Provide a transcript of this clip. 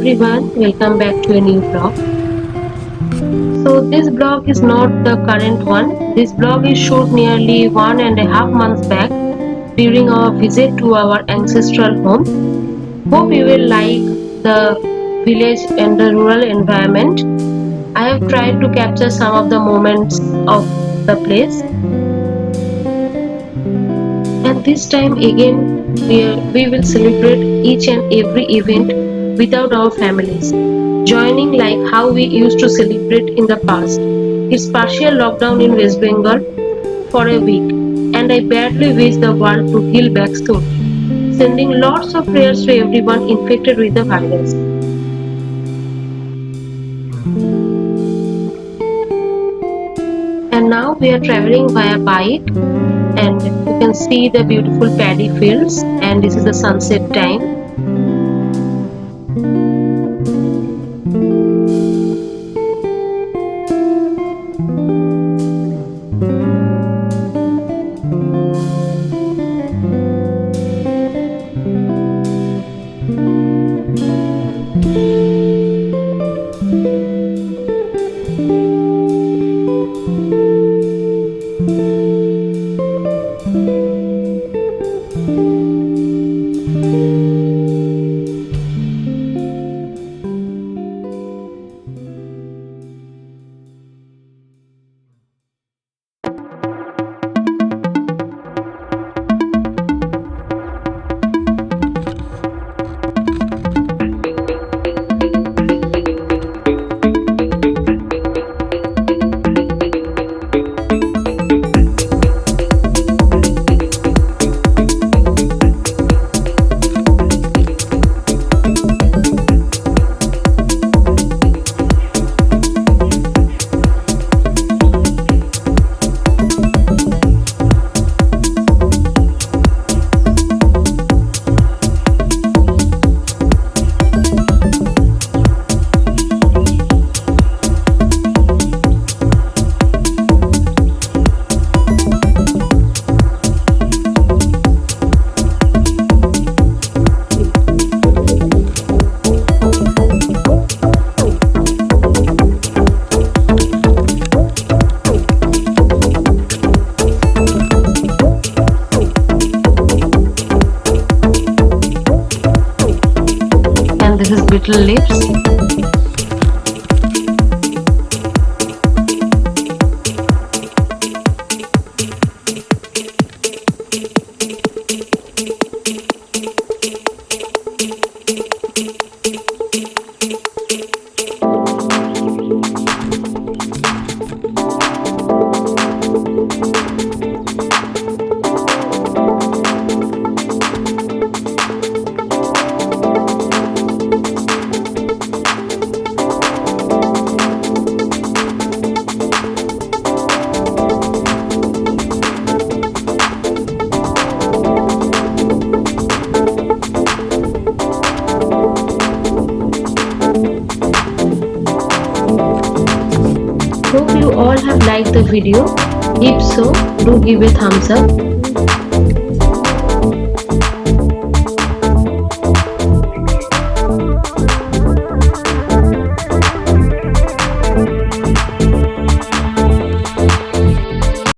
everyone, welcome back to a new vlog. So this vlog is not the current one. This vlog is shot nearly 1.5 months back during our visit to our ancestral home. Hope you will like the village and the rural environment. I have tried to capture some of the moments of the place, and this time again we will celebrate each and every event without our families joining like how we used to celebrate in the past. It's partial lockdown in West Bengal for a week, and I badly wish the world to heal back soon, sending lots of prayers to everyone infected with the virus. And now we are traveling via bike, and you can see the beautiful paddy fields, and this is the sunset time. And this is Beetle Lips. Hope you all have liked the video. If so, do give a thumbs up